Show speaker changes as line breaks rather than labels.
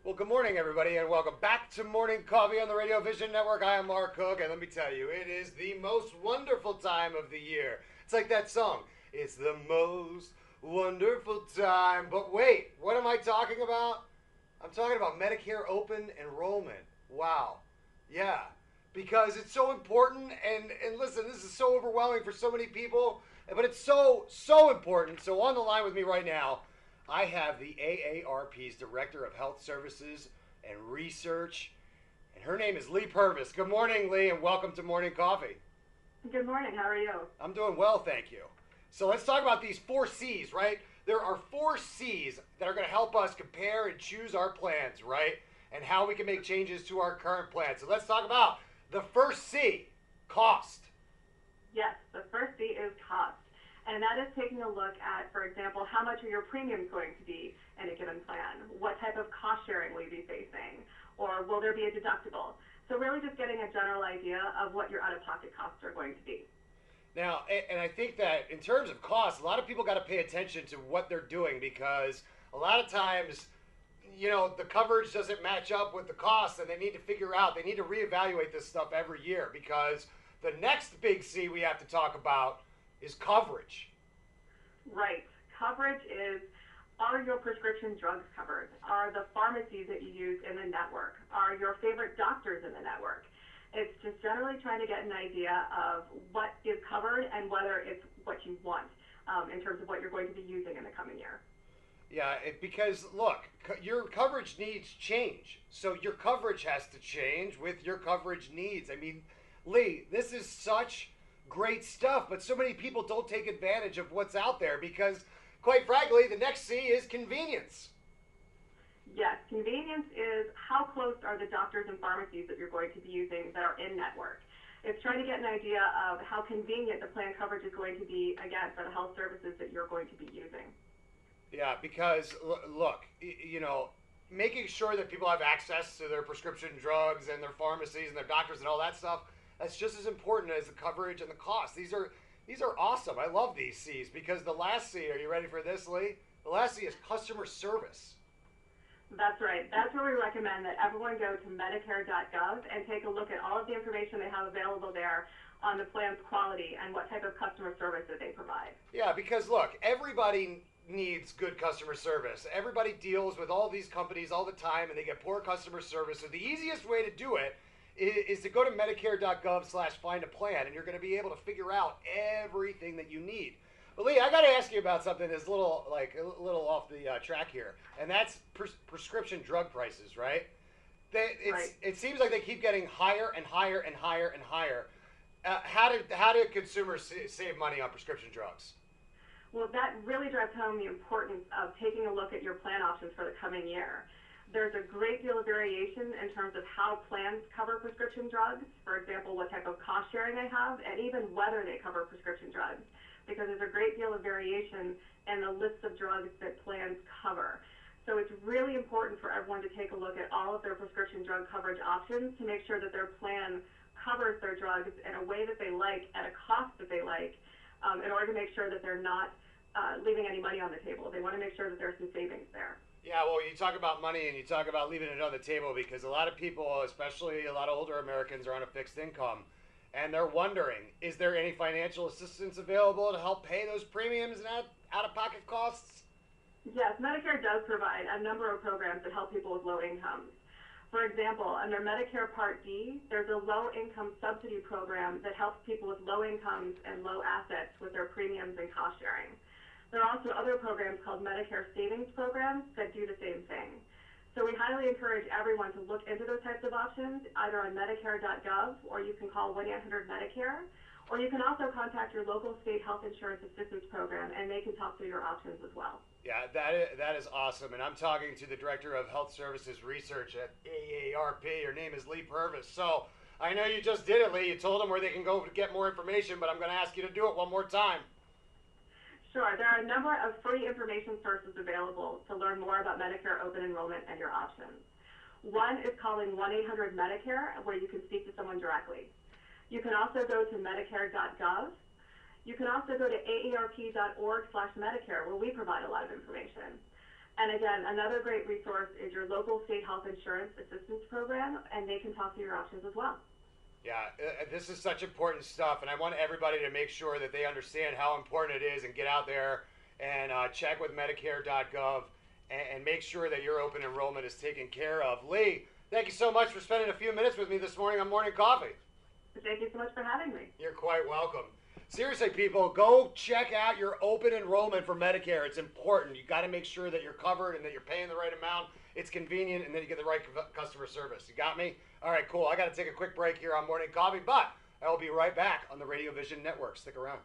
Well, good morning, everybody, and welcome back to Morning Coffee on the Radio Vision Network. I am Mark Cook, and let me tell you, it is the most wonderful time of the year. It's like that song, it's the most wonderful time. But wait, what am I talking about? I'm talking about Medicare open enrollment. Wow. Yeah, because it's so important, and listen, this is so overwhelming for so many people, but it's so important. So on the line with me right now, I have the AARP's Director of Health Services and Research, and her name is Leigh Purvis. Good morning, Leigh, and welcome to Morning Coffee.
Good morning. How are you?
I'm doing well, thank you. So let's talk about these 4Cs, right? There are 4Cs that are going to help us compare and choose our plans, right? And how we can make changes to our current plan. So let's talk about the first C, cost.
Yes, the first C is cost. And that is taking a look at, for example, how much are your premiums going to be in a given plan? What type of cost sharing will you be facing? Or will there be a deductible? So really just getting a general idea of what your out-of-pocket costs are going to be.
Now, and I think that in terms of cost, a lot of people got to pay attention to what they're doing because a lot of times, you know, the coverage doesn't match up with the cost and they need to figure out, they need to reevaluate this stuff every year because the next big C we have to talk about is coverage.
Right. Coverage is, are your prescription drugs covered? Are the pharmacies that you use in the network? Are your favorite doctors in the network? It's just generally trying to get an idea of what is covered and whether it's what you want in terms of what you're going to be using in the coming year.
Yeah, because look, your coverage needs change. So your coverage has to change with your coverage needs. I mean, Leigh, this is such great stuff, but so many people don't take advantage of what's out there because, quite frankly, the next C is convenience.
Yes, convenience is how close are the doctors and pharmacies that you're going to be using that are in network. It's trying to get an idea of how convenient the plan coverage is going to be, again, for the health services that you're going to be using.
Yeah, because look, you know, making sure that people have access to their prescription drugs and their pharmacies and their doctors and all that stuff, that's just as important as the coverage and the cost. These are awesome. I love these C's because the last C, are you ready for this, Leigh? The last C is customer service.
That's right. That's where we recommend that everyone go to Medicare.gov and take a look at all of the information they have available there on the plan's quality and what type of customer service that they provide.
Yeah, because look, everybody needs good customer service. Everybody deals with all these companies all the time and they get poor customer service. So the easiest way to do it is to go to Medicare.gov/find a plan, and you're going to be able to figure out everything that you need. But Leigh, I got to ask you about something that's a little off the track here, and that's prescription drug prices, right?
Right.
It seems like they keep getting higher and higher and higher and higher. How do consumers save money on prescription drugs?
Well, that really drives home the importance of taking a look at your plan options for the coming year. There's a great deal of variation in terms of how plans cover prescription drugs, for example, what type of cost sharing they have, and even whether they cover prescription drugs, because there's a great deal of variation in the list of drugs that plans cover. So it's really important for everyone to take a look at all of their prescription drug coverage options to make sure that their plan covers their drugs in a way that they like, at a cost that they like, in order to make sure that they're not leaving any money on the table. They want to make sure that there's some savings there.
Yeah, well, you talk about money and you talk about leaving it on the table because a lot of people, especially a lot of older Americans, are on a fixed income. And they're wondering, is there any financial assistance available to help pay those premiums and out-of-pocket costs?
Yes, Medicare does provide a number of programs that help people with low incomes. For example, under Medicare Part D, there's a low-income subsidy program that helps people with low incomes and low assets with their premiums and cost sharing. There are also other programs called Medicare Savings Programs that do the same thing. So we highly encourage everyone to look into those types of options, either on Medicare.gov, or you can call 1-800-MEDICARE, or you can also contact your local state health insurance assistance program, and they can talk through your options as well.
Yeah, that is awesome. And I'm talking to the Director of Health Services Research at AARP. Her name is Leigh Purvis. So I know you just did it, Leigh. You told them where they can go to get more information, but I'm going to ask you to do it one more time.
Sure. There are a number of free information sources available to learn more about Medicare open enrollment and your options. One is calling 1-800-MEDICARE, where you can speak to someone directly. You can also go to Medicare.gov. You can also go to aarp.org/Medicare, where we provide a lot of information. And again, another great resource is your local state health insurance assistance program, and they can talk through your options as well.
Yeah, this is such important stuff, and I want everybody to make sure that they understand how important it is and get out there and check with Medicare.gov and make sure that your open enrollment is taken care of. Leigh, thank you so much for spending a few minutes with me this morning on Morning Coffee.
Thank you so much for having me.
You're quite welcome. Seriously, people, go check out your open enrollment for Medicare. It's important. You got to make sure that you're covered and that you're paying the right amount. It's convenient, and then you get the right customer service. You got me? All right, cool. I got to take a quick break here on Morning Coffee, but I will be right back on the Radio Vision Network. Stick around.